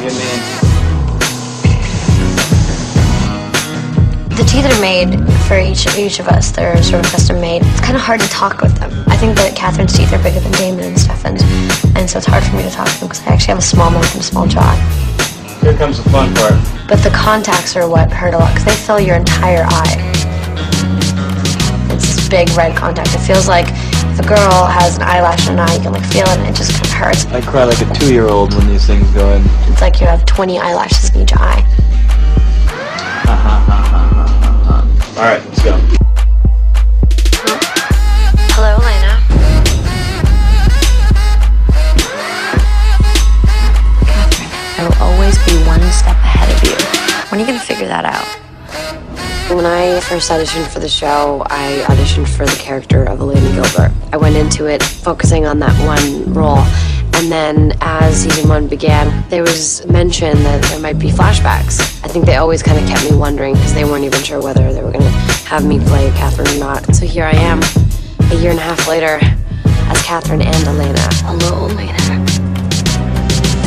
good man. The teeth are made for each of us. They're sort of custom made. It's kind of hard to talk with them. I think that Catherine's teeth are bigger than Damon and Stefan's, and so it's hard for me to talk to them because I actually have a small mouth and a small jaw. Here comes the fun part. But the contacts are what hurt a lot because they fill your entire eye. It's this big red contact. It feels like if a girl has an eyelash in an eye, you can like feel it and it just kind of hurts. I cry like a 2-year-old when these things go in. It's like you have 20 eyelashes in each eye. All right, let's go. Hello, Elena. Catherine, I will always be one step ahead of you. When are you going to figure that out? When I first auditioned for the show, I auditioned for the character of Elena Gilbert. I went into it focusing on that one role. And then as season 1 began, there was mention that there might be flashbacks. I think they always kind of kept me wondering because they weren't even sure whether they were going to have me play Catherine or not. So here I am, a year and a half later, as Catherine and Elena. Hello, Elena.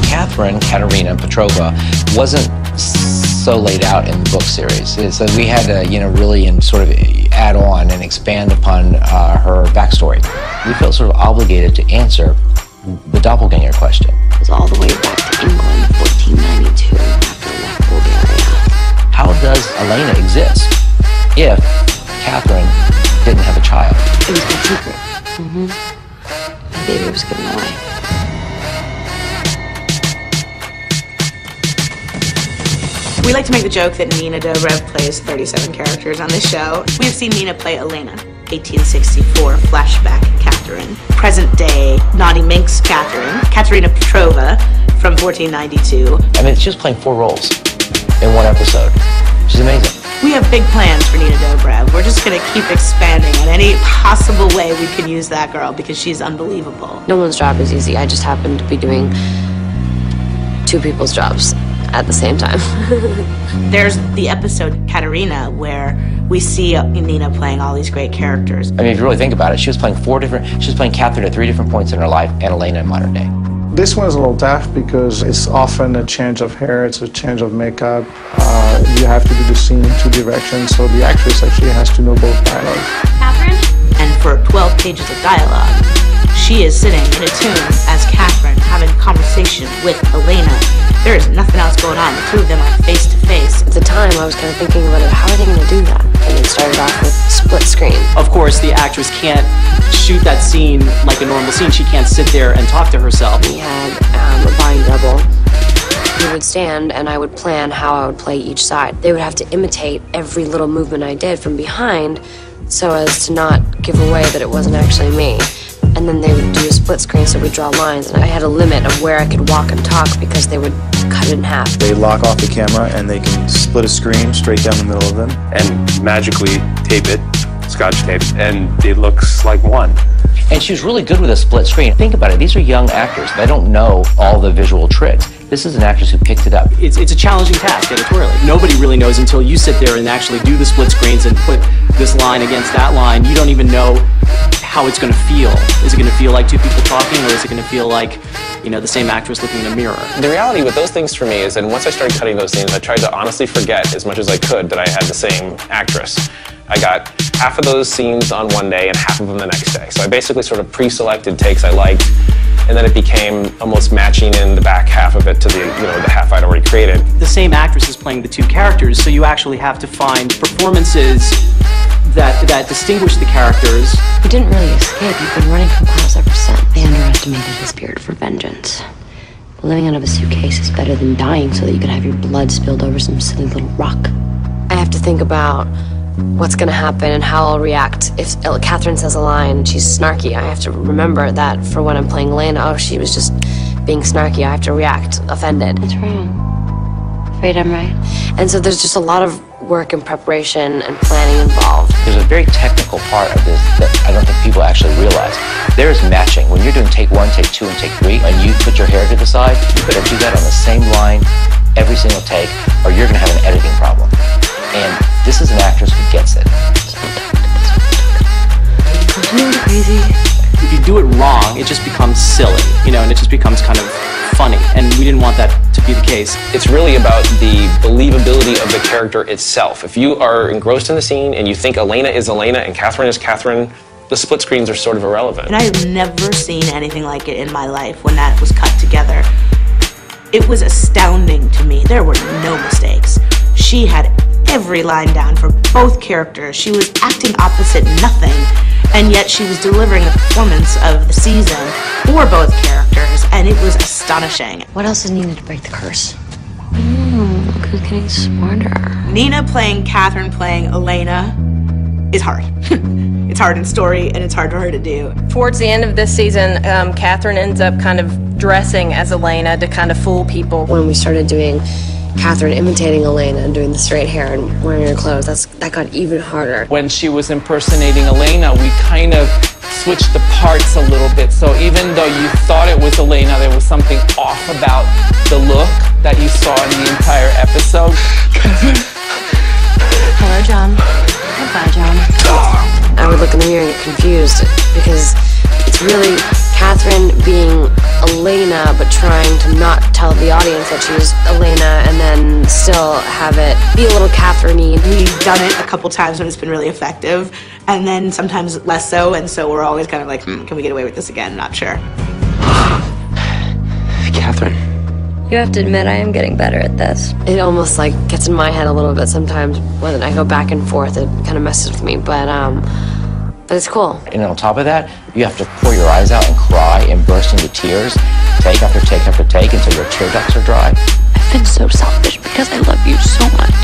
Catherine, Katerina Petrova, wasn't so laid out in the book series. So we had to, really sort of add on and expand upon her backstory. We felt sort of obligated to answer the doppelganger question. It was all the way back to England, 1492, after I left Bulgaria. How does Elena exist if Catherine didn't have a child? It was my secret. My baby was given away. We like to make the joke that Nina Dobrev plays 37 characters on this show. We have seen Nina play Elena, 1864 flashback Catherine, present day Naughty Minx Catherine, Katerina Petrova from 1492. I mean, she was playing 4 roles in one episode. She's amazing. We have big plans for Nina Dobrev. We're just gonna keep expanding on any possible way we can use that girl because she's unbelievable. No one's job is easy. I just happen to be doing 2 people's jobs at the same time. There's the episode Katerina where we see Nina playing all these great characters. I mean, if you really think about it, she was playing Catherine at 3 different points in her life and Elena in modern day. This one is a little tough because it's often a change of hair, it's a change of makeup. You have to do the scene in 2 directions, so the actress actually has to know both dialogues. Catherine? And for 12 pages of dialogue, she is sitting in a tune as Catherine having a conversation with Elena. There is nothing else going on. The 2 of them are face to face. At the time, I was kind of thinking about it, how are they going to do that? And it started off with split screen. Of course, the actress can't shoot that scene like a normal scene. She can't sit there and talk to herself. We had a body double. He would stand and I would plan how I would play each side. They would have to imitate every little movement I did from behind so as to not give away that it wasn't actually me. And then they would do a split screen, so we'd draw lines, and I had a limit of where I could walk and talk because they would cut it in half. They lock off the camera and they can split a screen straight down the middle of them. And magically tape it, scotch tape, and it looks like one. And she was really good with a split screen. Think about it, these are young actors. They don't know all the visual tricks. This is an actress who picked it up. It's a challenging task editorially. Nobody really knows until you sit there and actually do the split screens and put this line against that line. You don't even know how it's going to feel. Is it going to feel like 2 people talking, or is it going to feel like, the same actress looking in a mirror? The reality with those things for me is that once I started cutting those scenes, I tried to honestly forget as much as I could that I had the same actress. I got half of those scenes on one day and half of them the next day. So I basically sort of pre-selected takes I liked, and then it became almost matching in the back half of it to the half I'd already created. The same actress is playing the 2 characters, so you actually have to find performances that distinguish the characters. He didn't really escape. He'd been running from Klaus ever since. They underestimated his spirit for vengeance. Living out of a suitcase is better than dying so that you can have your blood spilled over some silly little rock. I have to think about what's going to happen and how I'll react. If Catherine says a line, she's snarky, I have to remember that for when I'm playing Elena, oh, she was just being snarky. I have to react offended. What's wrong? Afraid I'm right? And so there's just a lot of work and preparation and planning involved. There's a very technical part of this that I don't think people actually realize. There is matching. When you're doing take 1, take 2, and take 3, and you put your hair to the side, you better do that on the same line every single take, or you're going to have an editing problem. And this is an actress who gets it. Continue crazy. If you do it wrong, wrong, it just becomes silly, you know, and it just becomes kind of funny, and we didn't want that to be the case. It's really about the believability of the character itself. If you are engrossed in the scene and you think Elena is Elena and Catherine is Catherine, the split screens are sort of irrelevant. And I've never seen anything like it in my life when that was cut together. It was astounding to me. There were no mistakes. She had every line down for both characters. She was acting opposite nothing, and yet she was delivering the performance of the season for both characters, and it was astonishing. What else is needed to break the curse? Look who's getting smarter. Nina playing Catherine playing Elena is hard. It's hard in story, and it's hard for her to do. Towards the end of this season, Catherine ends up kind of dressing as Elena to kind of fool people. When we started doing Catherine imitating Elena and doing the straight hair and wearing her clothes, that got even harder. When she was impersonating Elena, we kind of switched the parts a little bit. So even though you thought it was Elena, there was something off about the look that you saw in the entire episode. Hello, John. Goodbye, John. I would look in the mirror and get confused because it's really Catherine being Elena but trying to not tell the audience that she's Elena and then still have it be a little Catherine-y. We've done it a couple times when it's been really effective, and then sometimes less so, and so we're always kind of like, can we get away with this again? Not sure. Catherine. You have to admit I am getting better at this. It almost like gets in my head a little bit sometimes when I go back and forth. It kind of messes with me, but it's cool. And on top of that, you have to pour your eyes out and cry and burst into tears, take after take after take until your tear ducts are dry. I've been so selfish because I love you so much.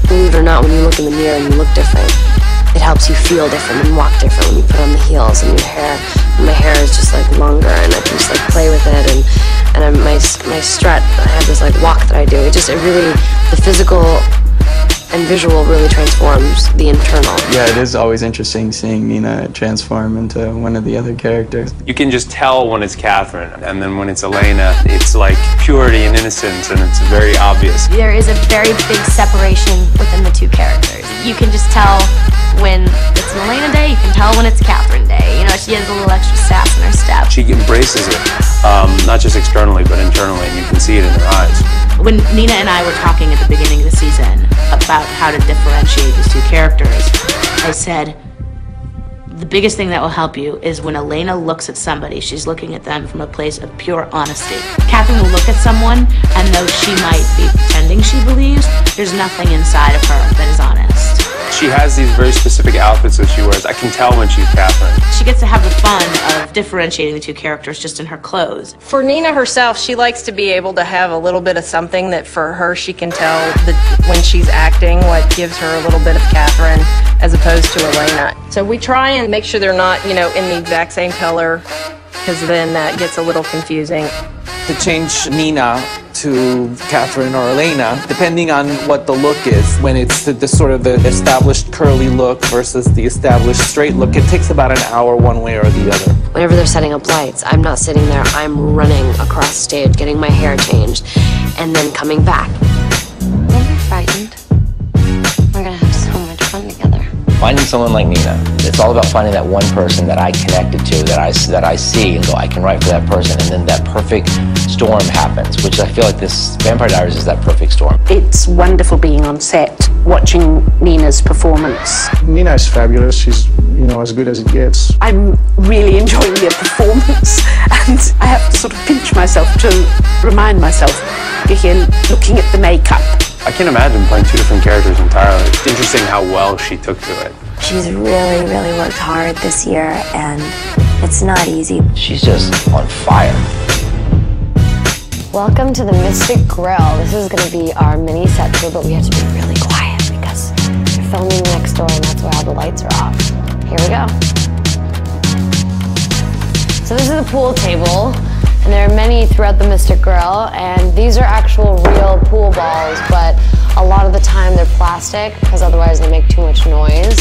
Believe it or not, when you look in the mirror and you look different, it helps you feel different and walk different when you put on the heels and your hair. My hair is just like longer and I can just like play with it and my strut, I have this like walk that I do. It really, the physical and visual really transforms the internal. Yeah, it is always interesting seeing Nina transform into one of the other characters. You can just tell when it's Catherine, and then when it's Elena, it's like purity and innocence, and it's very obvious. There is a very big separation within the two characters. You can just tell when it's an Elena day, you can tell when it's Catherine day. You know, she has a little extra sass in her step. She embraces it, not just externally, but internally, and you can see it in her eyes. When Nina and I were talking at the beginning of the season about how to differentiate these two characters, I said, the biggest thing that will help you is when Elena looks at somebody, she's looking at them from a place of pure honesty. Catherine will look at someone, and though she might be pretending she believes, there's nothing inside of her that is honest. She has these very specific outfits that she wears. I can tell when she's Catherine. She gets to have the fun of differentiating the two characters just in her clothes. For Nina herself, she likes to be able to have a little bit of something that for her she can tell that when she's acting what gives her a little bit of Catherine as opposed to Elena. So we try and make sure they're not, you know, in the exact same color, because then that gets a little confusing. To change Nina to Catherine or Elena, depending on what the look is, when it's the sort of the established curly look versus the established straight look, it takes about an hour one way or the other. Whenever they're setting up lights, I'm not sitting there, I'm running across stage, getting my hair changed, and then coming back. Don't be frightened. We're gonna have so much fun together. Finding someone like Nina, it's all about finding that one person that I connected to, that I see and go, I can write for that person, and then that perfect storm happens, which I feel like this Vampire Diaries is that perfect storm. It's wonderful being on set, watching Nina's performance. Nina is fabulous. She's, you know, as good as it gets. I'm really enjoying the performance, and I have to sort of pinch myself to remind myself, again, looking at the makeup. I can't imagine playing two different characters entirely. It's interesting how well she took to it. She's really, really worked hard this year, and it's not easy. She's just on fire. Welcome to the Mystic Grill. This is going to be our mini set tour, but we have to be really quiet because we're filming next door and that's why all the lights are off. Here we go. So this is the pool table, and there are many throughout the Mystic Grill, and these are actual real pool balls, but a lot of the time they're plastic because otherwise they make too much noise.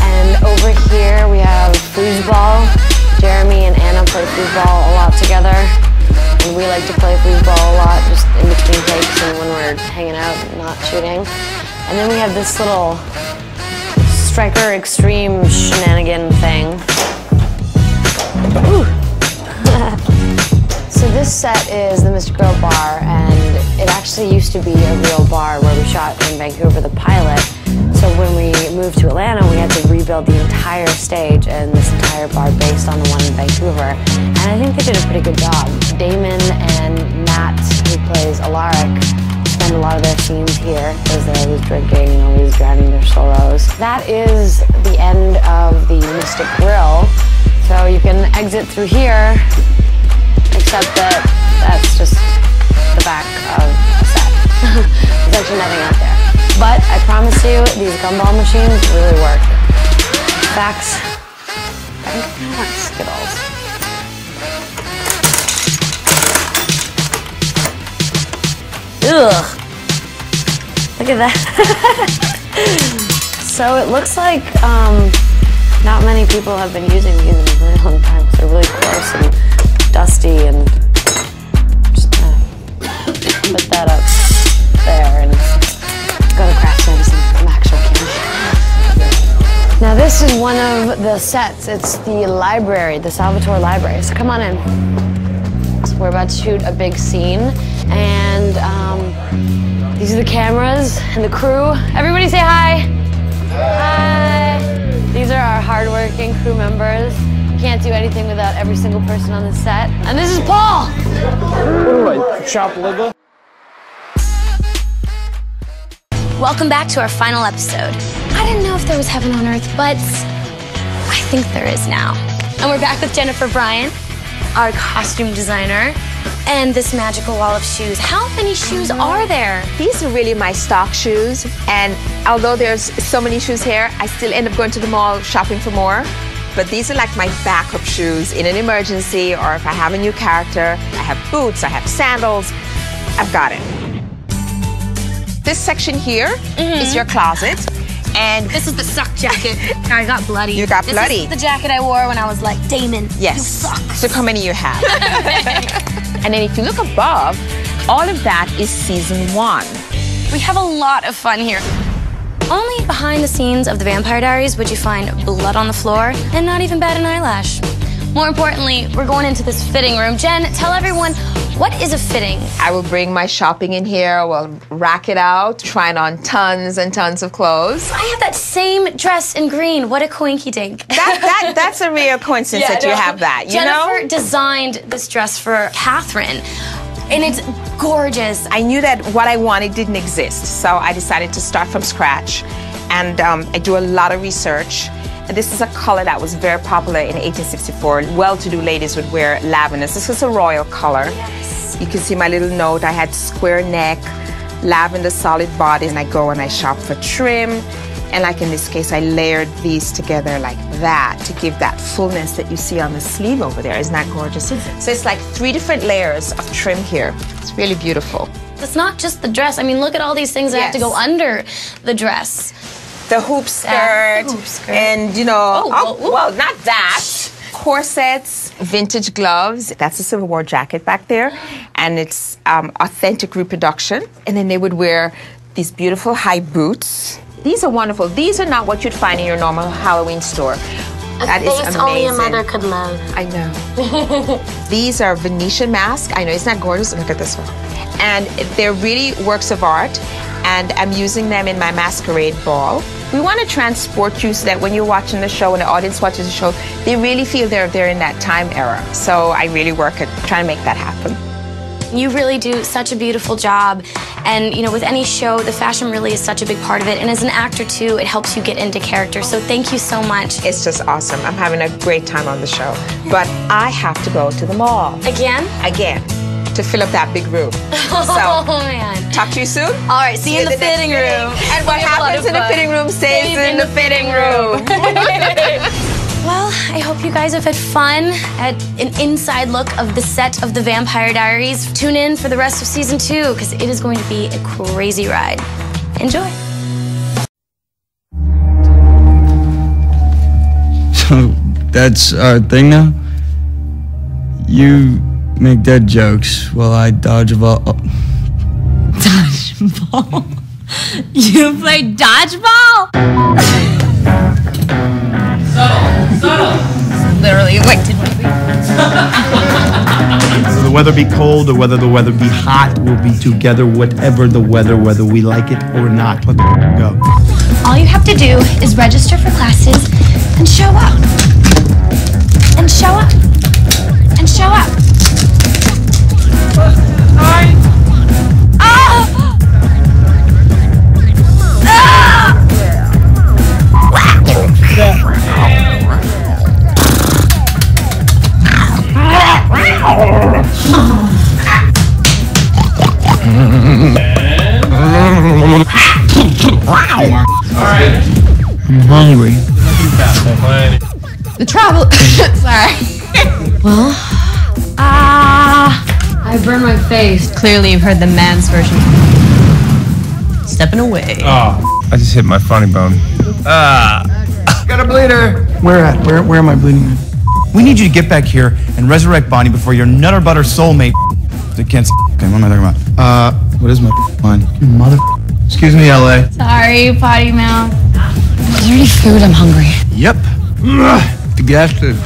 And over here we have foosball. Jeremy and Anna play foosball a lot together. And we like to play foosball a lot, just in between takes and when we're hanging out and not shooting. And then we have this little Striker Extreme shenanigan thing. So this set is the Mr. Grill bar, and it actually used to be a real bar where we shot in Vancouver, the pilot. So when we moved to Atlanta, we had to rebuild the entire stage and this entire bar based on the one in Vancouver. And I think they did a pretty good job. Damon and Matt, who plays Alaric, spend a lot of their scenes here because they're always drinking and always drowning their sorrows. That is the end of the Mystic Grill. So you can exit through here, except that that's just the back of a set. There's actually nothing out there. But I promise you, these gumball machines really work. Facts. I think I kind of want Skittles. Ugh. Look at that. So it looks like not many people have been using these in a really long time because they're really coarse and dusty, and just put that up there and go to craft service and some actual candy. Now this is one of the sets. It's the library, the Salvatore Library. So come on in. So we're about to shoot a big scene, and these are the cameras and the crew. Everybody say hi. Hi. These are our hardworking crew members. Can't do anything without every single person on the set. And this is Paul. What do I chop liver? Welcome back to our final episode. I didn't know if there was heaven on earth, but I think there is now. And we're back with Jennifer Bryant, our costume designer, and this magical wall of shoes. How many shoes are there? These are really my stock shoes, and although there's so many shoes here, I still end up going to the mall shopping for more. But these are like my backup shoes in an emergency, or if I have a new character. I have boots, I have sandals, I've got it. This section here is your closet. And this is the suck jacket. I got bloody. You got bloody. This is the jacket I wore when I was like, Damon, yes. you suck. So how many you have? And then if you look above, all of that is season 1. We have a lot of fun here. Only behind the scenes of the Vampire Diaries would you find blood on the floor and not even bat an eyelash. More importantly, we're going into this fitting room. Jen, tell everyone, what is a fitting? I will bring my shopping in here, we'll rack it out, trying on tons and tons of clothes. I have that same dress in green. What a coinky-dink. That's a real coincidence that you have that, you know? Jennifer designed this dress for Catherine, and it's gorgeous. I knew that what I wanted didn't exist, so I decided to start from scratch. And I do a lot of research. And this is a color that was very popular in 1864. Well-to-do ladies would wear lavender. This is a royal color. Yes. You can see my little note. I had square neck, lavender solid body, and I go and I shop for trim. And like in this case, I layered these together like that to give that fullness that you see on the sleeve over there. Isn't that gorgeous? So it's like 3 different layers of trim here. It's really beautiful. It's not just the dress. I mean, look at all these things that have to go under the dress. The hoop skirt, and you know, well, not that. Corsets, vintage gloves. That's a Civil War jacket back there, and it's authentic reproduction. And then they would wear these beautiful high boots. These are wonderful. These are not what you'd find in your normal Halloween store. That is amazing. Only a mother could love. I know. These are Venetian masks. I know, isn't that gorgeous? Look at this one. And they're really works of art. And I'm using them in my masquerade ball. We want to transport you so that when you're watching the show and the audience watches the show, they really feel they're in that time era. So I really work at trying to make that happen. You really do such a beautiful job. And you know, with any show, the fashion really is such a big part of it. And as an actor too, it helps you get into character. So thank you so much. It's just awesome. I'm having a great time on the show. But I have to go to the mall. Again? Again. To fill up that big room. Oh, man. Talk to you soon. All right, see you in the fitting room. And what happens in the fitting room stays in the fitting room. Well, I hope you guys have had fun at an inside look of the set of the Vampire Diaries. Tune in for the rest of season 2 because it is going to be a crazy ride. Enjoy. So that's our thing now? You make dead jokes while I dodge a ball. Dodgeball? You play dodgeball? Subtle. Literally, like, did we? weather be cold or whether the weather be hot, we'll be together whatever the weather, whether we like it or not. Let's go. All you have to do is register for classes and show up. And show up. And show up. Sorry. I'm hungry. The travel. Sorry. Well, I burned my face. Clearly, you've heard the man's version. Stepping away. Oh, I just hit my funny bone. Got a bleeder. Where at? Where am I bleeding at? We need you to get back here and resurrect Bonnie before your nutter butter soulmate that can't. Okay, what am I talking about? What is my line? You mother. Excuse me, LA. Sorry, potty mouth. Is there any food? I'm hungry. Yep. The gas did.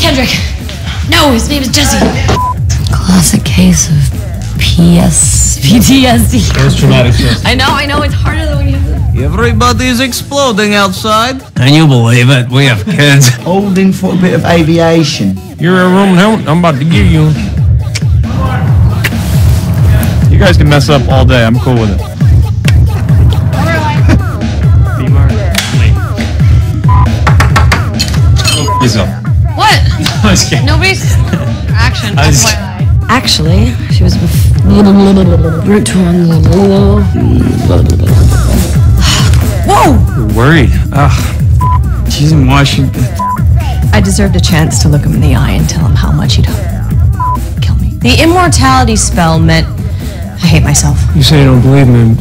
Kendrick. No, his name is Jesse. Classic case of PTSD. Post-traumatic stress. I know, it's harder than when you have Everybody's exploding outside. Can you believe it? We have kids. Holding for a bit of aviation. You're a room now. I'm about to give you. You guys can mess up all day. I'm cool with it. What? I was kidding. Nobody's action. Actually, she was root to Whoa! You're worried. Ugh. She's in Washington. I deserved a chance to look him in the eye and tell him how much he'd kill me. The immortality spell meant I hate myself. You say you don't believe me.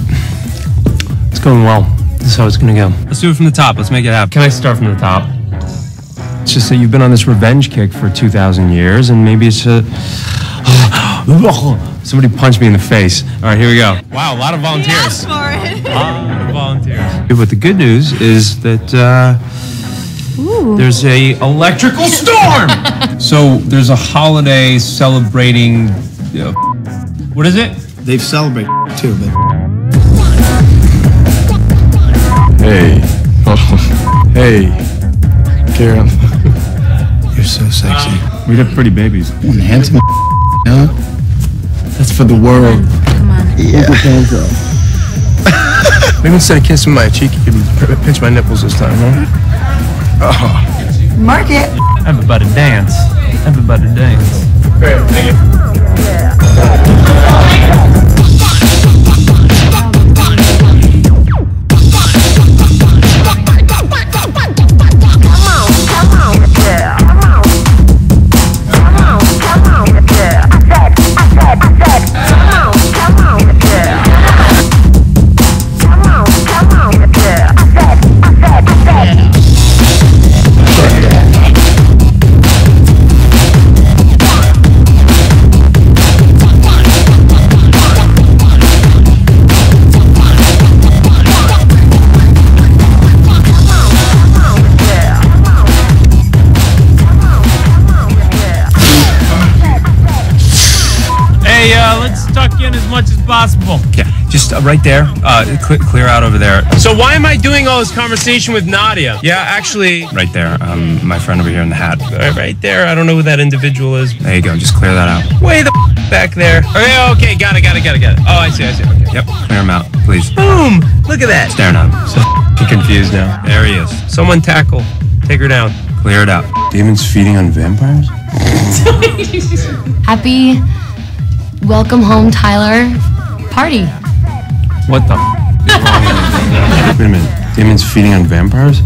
It's going well. This is how it's gonna go. Let's do it from the top. Let's make it happen. Can I start from the top? It's just that you've been on this revenge kick for 2,000 years, and maybe it's a... Somebody punched me in the face. All right, here we go. Wow, a lot of volunteers. A lot of volunteers. But the good news is that there's a electrical storm. So there's a holiday celebrating. What is it? They've celebrated too, but. Hey. Hey. Karen. You're so sexy. We have pretty babies. One handsome. Yeah. That's for the world. Come on. Yeah. Maybe instead of kissing my cheek, you can pinch my nipples this time, huh? Oh. Mark it. Everybody dance. Everybody dance. Great, thank you. Let's tuck in as much as possible. Yeah, just right there. Clear out over there. So why am I doing all this conversation with Nadia? Yeah, actually, right there. My friend over here in the hat. Right there. I don't know who that individual is. There you go. Just clear that out. Way the back there. Okay, got it. Oh, I see. Okay. Yep, clear him out, please. Boom! Look at that. Staring at him. So confused now. There he is. Someone tackle. Take her down. Clear it out. Demons feeding on vampires? Happy welcome home, Tyler party. What the? Wait a minute. Demons feeding on vampires?